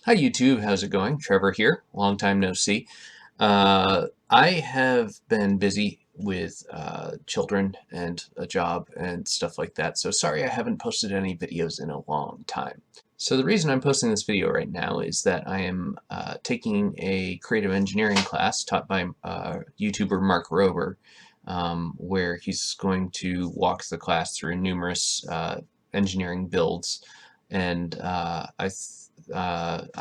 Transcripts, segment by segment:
Hi YouTube, how's it going? Trevor here, long time no see. I have been busy with children and a job and stuff like that, so sorry I haven't posted any videos in a long time. So the reason I'm posting this video right now is that I am taking a creative engineering class taught by YouTuber Mark Rober, where he's going to walk the class through numerous engineering builds, and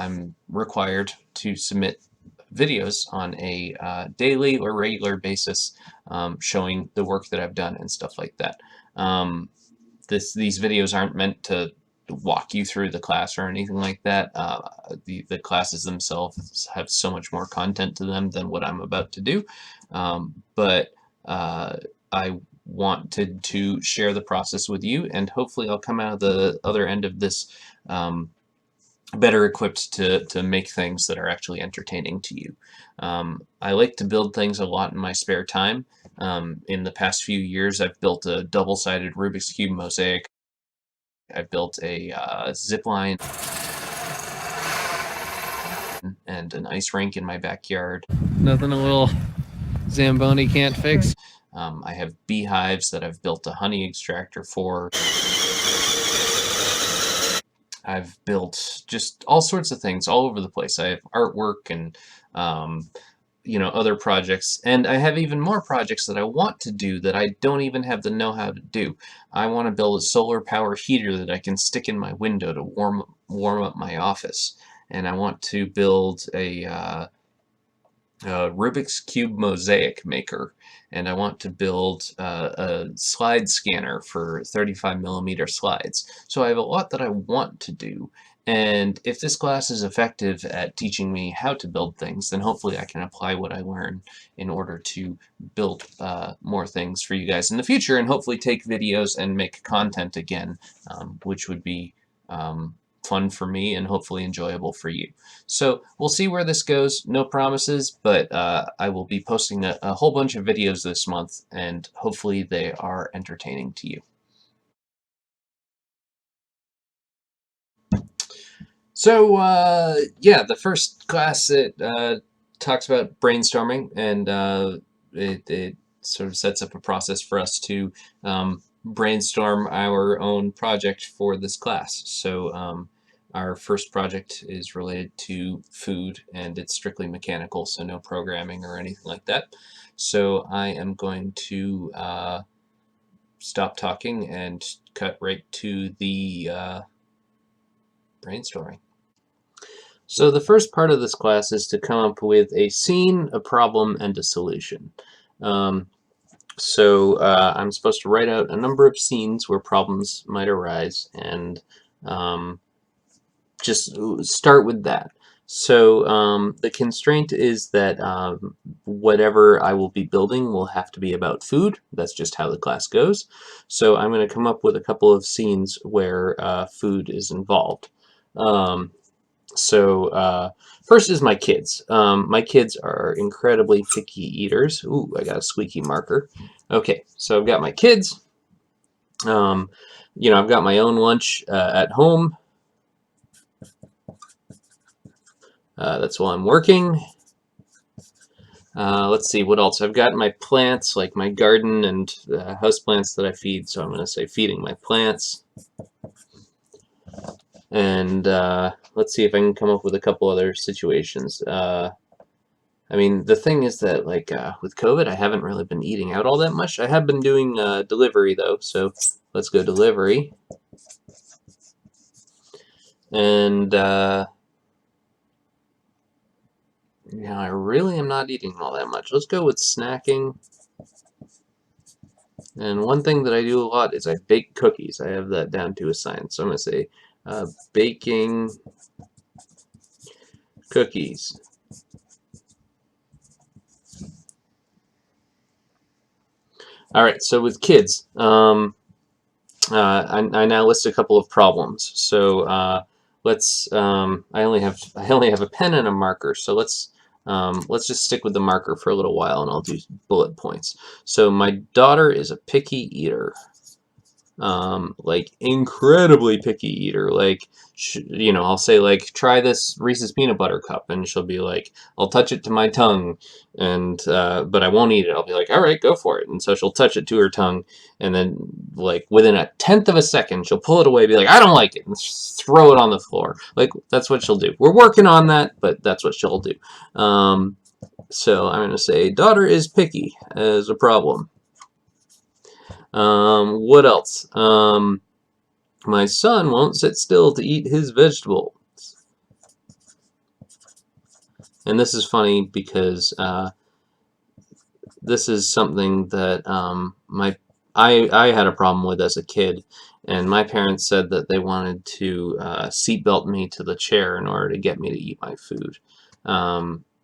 I'm required to submit videos on a daily or regular basis, showing the work that I've done and stuff like that. Um, these videos aren't meant to walk you through the class or anything like that. The classes themselves have so much more content to them than what I'm about to do, but I wanted to share the process with you, and hopefully I'll come out of the other end of this better equipped to make things that are actually entertaining to you. I like to build things a lot in my spare time. In the past few years, I've built a double-sided Rubik's Cube mosaic. I've built a zip line and an ice rink in my backyard. Nothing a little Zamboni can't fix. I have beehives that I've built a honey extractor for. I've built just all sorts of things all over the place. I have artwork and other projects, and I have even more projects that I want to do that I don't even have the know-how to do. I want to build a solar power heater that I can stick in my window to warm up my office, and I want to build a Rubik's Cube mosaic maker, and I want to build a slide scanner for 35mm slides. So I have a lot that I want to do, and if this class is effective at teaching me how to build things, then hopefully I can apply what I learn in order to build more things for you guys in the future, and hopefully take videos and make content again, which would be fun for me and hopefully enjoyable for you. So we'll see where this goes. No promises, but I will be posting a whole bunch of videos this month, and hopefully they are entertaining to you. So yeah, the first class, it talks about brainstorming, and it sort of sets up a process for us to brainstorm our own project for this class. So our first project is related to food, and it's strictly mechanical, so no programming or anything like that. So I am going to stop talking and cut right to the brainstorming. So the first part of this class is to come up with a scene, a problem, and a solution. I'm supposed to write out a number of scenes where problems might arise, and just start with that. So the constraint is that whatever I will be building will have to be about food. That's just how the class goes. So I'm going to come up with a couple of scenes where food is involved. Um, First is my kids. My kids are incredibly picky eaters. Ooh, I got a squeaky marker. Okay, so I've got my kids. I've got my own lunch at home. That's while I'm working. Let's see, what else? I've got my plants, like my garden and house plants that I feed, so I'm going to say feeding my plants. And let's see if I can come up with a couple other situations. I mean, the thing is that, like, with COVID, I haven't really been eating out all that much. I have been doing delivery, though, so let's go delivery. And, I really am not eating all that much. Let's go with snacking. And one thing that I do a lot is I bake cookies. I have that down to a science. So I'm going to say baking cookies. All right, so with kids, I now list a couple of problems. So let's. I only have a pen and a marker. So let's just stick with the marker for a little while, and I'll do bullet points. So my daughter is a picky eater. like incredibly picky eater. Like, I'll say like, try this Reese's peanut butter cup, and she'll be like, I'll touch it to my tongue, and but I won't eat it. I'll be like, all right, go for it. And so she'll touch it to her tongue, and then like within a tenth of a second, she'll pull it away, be like, I don't like it, and throw it on the floor. Like, that's what she'll do. We're working on that, but that's what she'll do. So I'm going to say daughter is picky as a problem. What else? My son won't sit still to eat his vegetables. And this is funny because this is something that I had a problem with as a kid, and my parents said that they wanted to seatbelt me to the chair in order to get me to eat my food.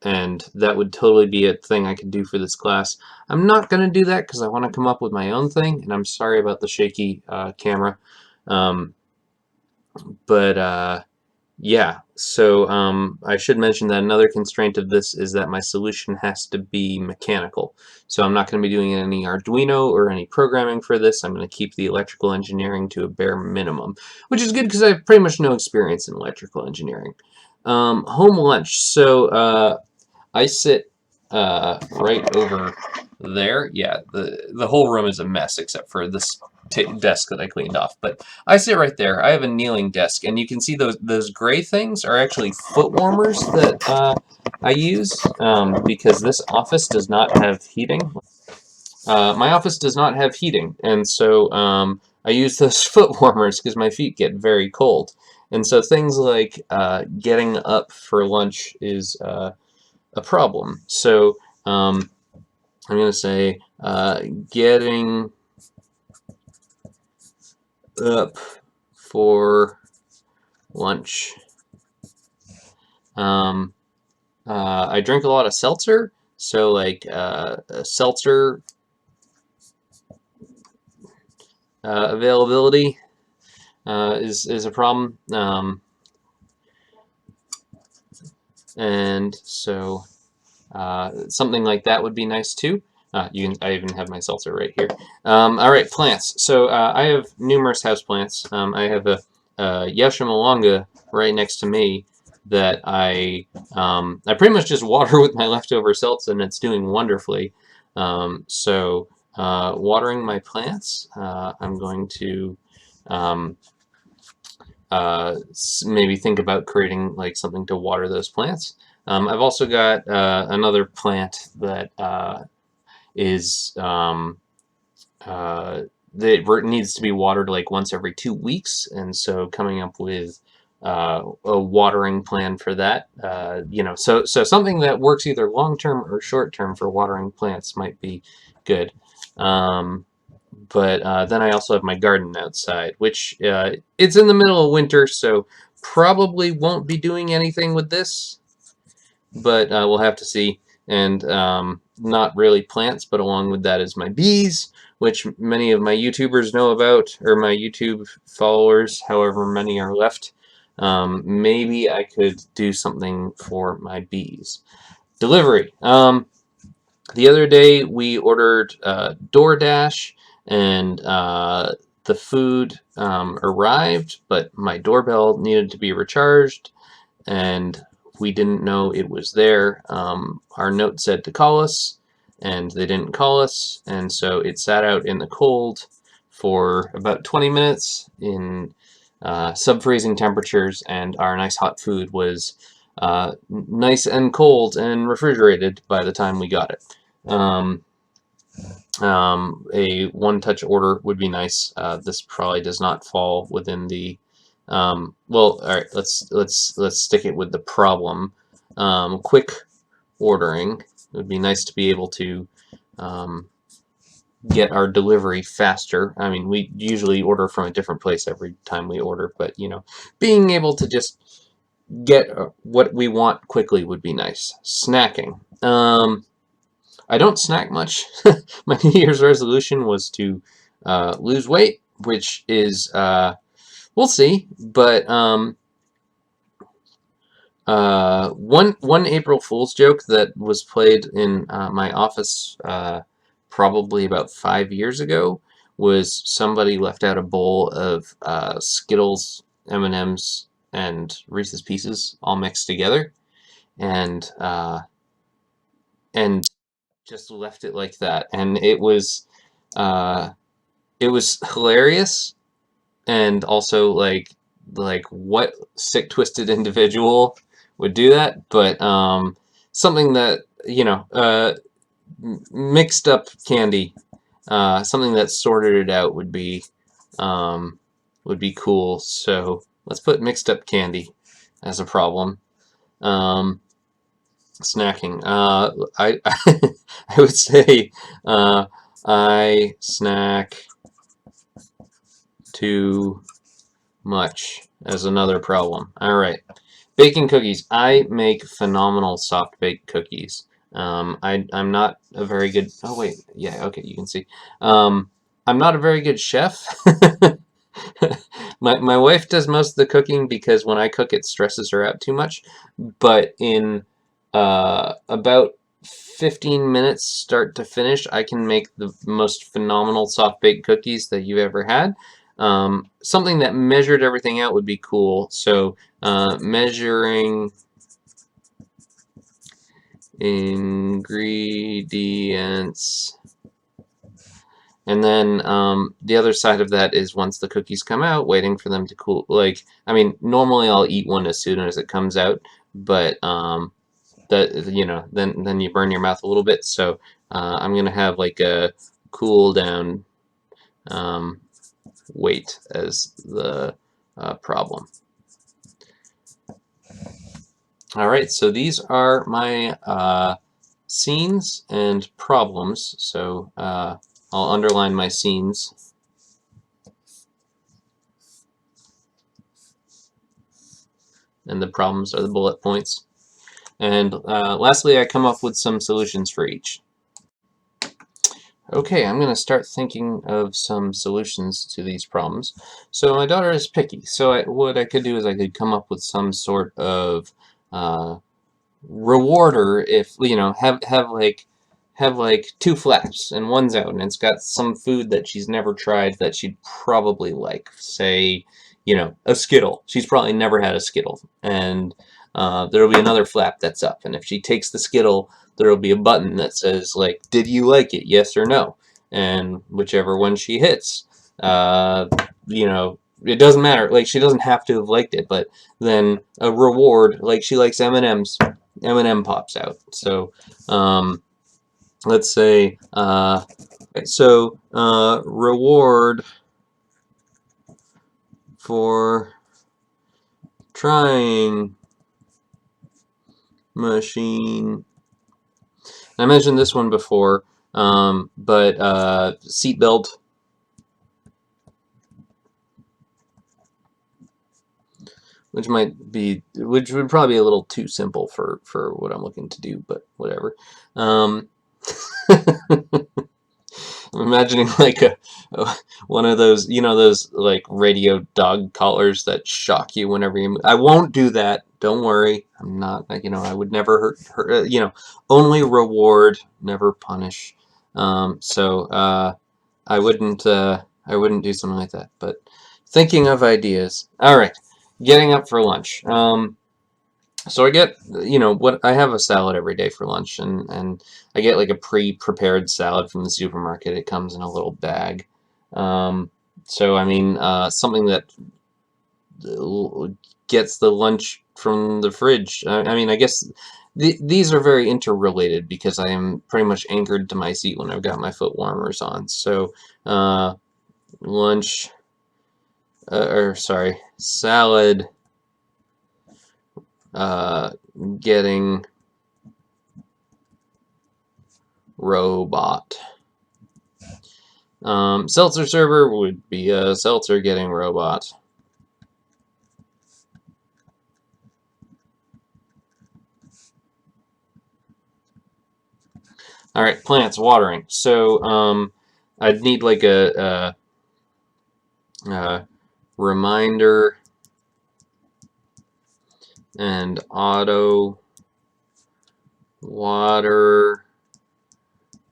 And that would totally be a thing I could do for this class. I'm not going to do that because I want to come up with my own thing, and I'm sorry about the shaky camera. Yeah, so I should mention that another constraint of this is that my solution has to be mechanical. So I'm not going to be doing any Arduino or any programming for this. I'm going to keep the electrical engineering to a bare minimum, which is good because I have pretty much no experience in electrical engineering. Home lunch. So I sit right over there. Yeah, the whole room is a mess except for this desk that I cleaned off. But I sit right there. I have a kneeling desk, and you can see those gray things are actually foot warmers that I use because this office does not have heating. My office does not have heating, and so I use those foot warmers because my feet get very cold. And so things like getting up for lunch is a problem. So I'm going to say getting up for lunch. I drink a lot of seltzer, so like seltzer availability is a problem. And so something like that would be nice too. I even have my seltzer right here. All right, plants. So I have numerous houseplants. I have a Yashamalonga right next to me that I pretty much just water with my leftover salts, and it's doing wonderfully. So watering my plants, I'm going to maybe think about creating like something to water those plants. I've also got another plant that is that needs to be watered like once every 2 weeks, and so coming up with a watering plan for that, so something that works either long term or short term for watering plants might be good. But then I also have my garden outside, which it's in the middle of winter, so probably won't be doing anything with this, but we'll have to see. And not really plants, but along with that is my bees, which many of my YouTubers know about, or my YouTube followers, however many are left. Maybe I could do something for my bees. Delivery. The other day we ordered DoorDash, and the food arrived, but my doorbell needed to be recharged, and we didn't know it was there. Our note said to call us, and they didn't call us, and so it sat out in the cold for about 20 minutes in sub-freezing temperatures, and our nice hot food was nice and cold and refrigerated by the time we got it. A one-touch order would be nice. This probably does not fall within the well, all right, let's stick it with the problem. Quick ordering. It would be nice to be able to get our delivery faster. I mean, we usually order from a different place every time we order, but being able to just get what we want quickly would be nice. Snacking. I don't snack much. My New Year's resolution was to lose weight, which is we'll see. But one April Fool's joke that was played in my office probably about 5 years ago was somebody left out a bowl of Skittles, M&Ms, and Reese's Pieces all mixed together, and just left it like that, and uh, it was hilarious, and also like what sick twisted individual would do that, but something that, you know, mixed up candy, something that sorted it out would be cool. So let's put mixed up candy as a problem. Snacking. I would say I snack too much as another problem. All right. Baking cookies. I make phenomenal soft baked cookies. I'm not a very good. Oh wait, yeah, okay, you can see. I'm not a very good chef. My wife does most of the cooking because when I cook, it stresses her out too much. But in about 15 minutes, start to finish, I can make the most phenomenal soft baked cookies that you've ever had. Something that measured everything out would be cool. So measuring ingredients. And then the other side of that is once the cookies come out, waiting for them to cool. Like, I mean, normally I'll eat one as soon as it comes out, but that, you know, then you burn your mouth a little bit. So I'm gonna have like a cool down wait as the problem. All right, so these are my scenes and problems. So I'll underline my scenes. And the problems are the bullet points. And lastly, I come up with some solutions for each. Okay, I'm going to start thinking of some solutions to these problems. So my daughter is picky, so what I could do is I could come up with some sort of rewarder. If, you know, have like two flaps and one's out and it's got some food that she's never tried that she'd probably like. Say, you know, a Skittle. She's probably never had a Skittle, and there'll be another flap that's up, and if she takes the Skittle, there'll be a button that says like, did you like it, yes or no? And whichever one she hits, you know, it doesn't matter, like she doesn't have to have liked it, but then a reward, like she likes M&Ms, M&M pops out. So let's say reward for trying machine. I mentioned this one before, but seatbelt. Which would probably be a little too simple for what I'm looking to do, but whatever. I'm imagining like one of those, you know, those like radio dog collars that shock you whenever you move. I won't do that. Don't worry. I'm not, you know, I would never hurt, you know, only reward, never punish. So I wouldn't do something like that. But thinking of ideas. All right, getting up for lunch. So I get, you know, what I have a salad every day for lunch, and I get like a pre-prepared salad from the supermarket. It comes in a little bag. So I mean, something that gets the lunch from the fridge. I mean, I guess these are very interrelated because I am pretty much anchored to my seat when I've got my foot warmers on. So lunch, or sorry, salad, getting robot. Seltzer server would be a seltzer getting robot. All right, plants, watering. So I'd need like a reminder and auto water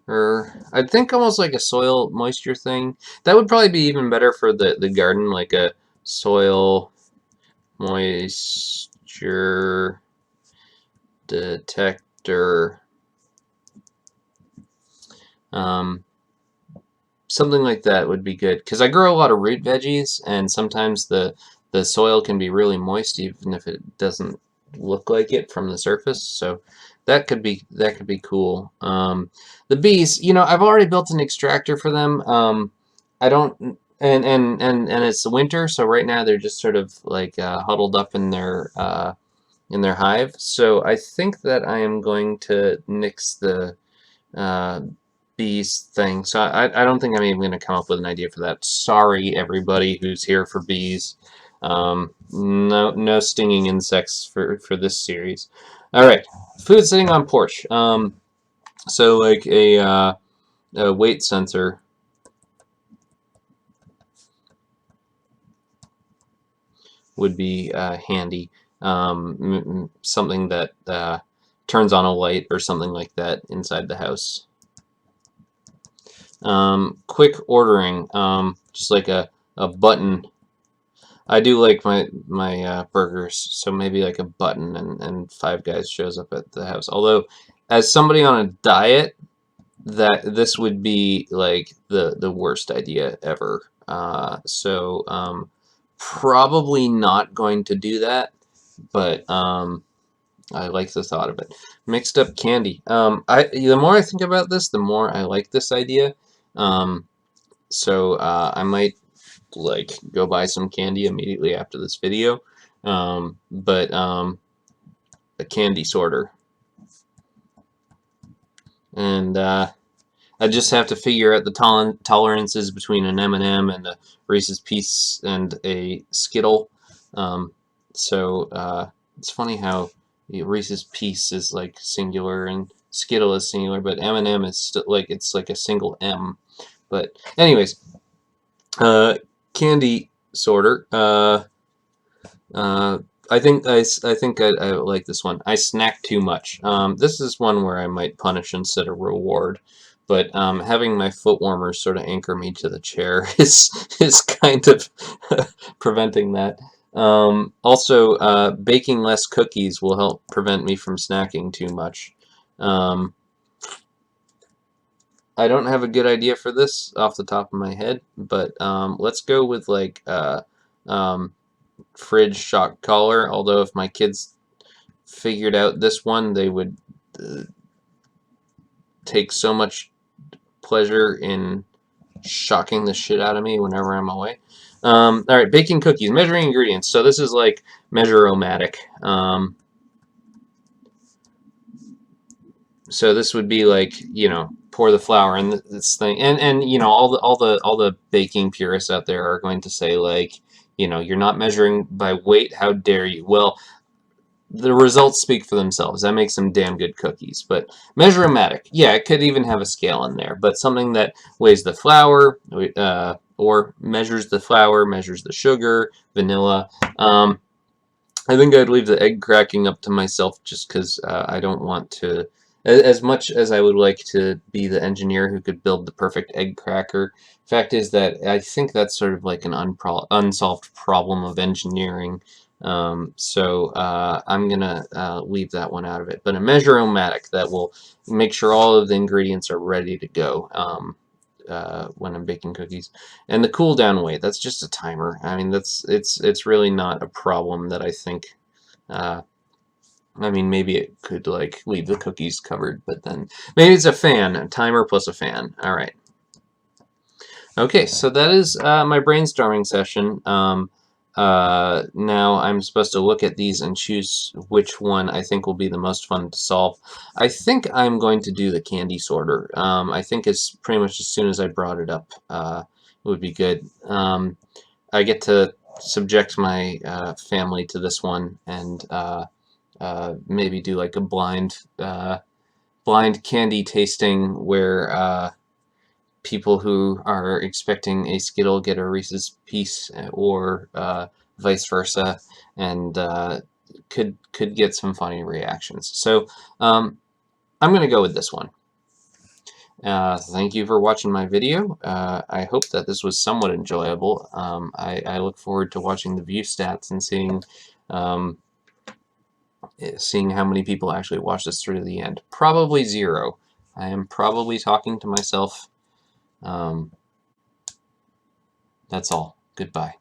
Or I'd think almost like a soil moisture thing. That would probably be even better for the garden, like a soil moisture detector. Um, Something like that would be good because I grow a lot of root veggies, and sometimes the soil can be really moist even if it doesn't look like it from the surface. So that could be cool. The bees, I've already built an extractor for them. I don't and it's the winter, so right now they're just sort of like huddled up in their hive. So I think that I am going to nix the uh, bees thing. So I don't think I'm even going to come up with an idea for that. Sorry, everybody who's here for bees. No stinging insects for this series. All right, food sitting on porch. So like a weight sensor would be handy. Something that turns on a light or something like that inside the house. Quick ordering, just like a button. I do like my burgers, so maybe like a button and Five Guys shows up at the house. Although, as somebody on a diet, that this would be like the worst idea ever. Probably not going to do that, but I like the thought of it. Mixed up candy. The more I think about this, the more I like this idea. Um, I might like go buy some candy immediately after this video. But a candy sorter, and I just have to figure out the tolerances between an M&M and a Reese's Piece and a Skittle. Um, it's funny how Reese's Piece is like singular and Skittle is singular, but M&M is still like it's like a single M. But anyways, uh, candy sorter. Uh, I like this one. I snack too much. This is one where I might punish instead of reward, but having my foot warmers sort of anchor me to the chair is kind of preventing that. Also, baking less cookies will help prevent me from snacking too much. Um, I don't have a good idea for this off the top of my head, but let's go with like um, fridge shock collar. Although if my kids figured out this one, they would uh, take so much pleasure in shocking the shit out of me whenever I'm away. All right, baking cookies, measuring ingredients. So this is like measure-o-matic. So this would be like, pour the flour in this thing, and all the baking purists out there are going to say like, you're not measuring by weight. How dare you? Well, the results speak for themselves. That makes some damn good cookies. But measure-o-matic, yeah, it could even have a scale in there. But something that weighs the flour, or measures the flour, measures the sugar, vanilla. I think I'd leave the egg cracking up to myself just because I don't want to. As much as I would like to be the engineer who could build the perfect egg cracker, fact is that I think that's sort of like an unsolved problem of engineering. I'm gonna leave that one out of it. But a measure-o-matic that will make sure all of the ingredients are ready to go when I'm baking cookies. And the cool down weight, that's just a timer. I mean, it's really not a problem that I think. Uh, I mean, maybe it could like leave the cookies covered, but then maybe it's a timer plus a fan. All right. Okay, so that is my brainstorming session. Now I'm supposed to look at these and choose which one I think will be the most fun to solve. I think I'm going to do the candy sorter. I think it's pretty much as soon as I brought it up, it would be good. I get to subject my family to this one and maybe do like a blind candy tasting where people who are expecting a Skittle get a Reese's Piece, or vice versa, and could get some funny reactions. So I'm going to go with this one. Thank you for watching my video. I hope that this was somewhat enjoyable. I look forward to watching the view stats and um, seeing how many people actually watch this through to the end. Probably zero. I am probably talking to myself. That's all. Goodbye.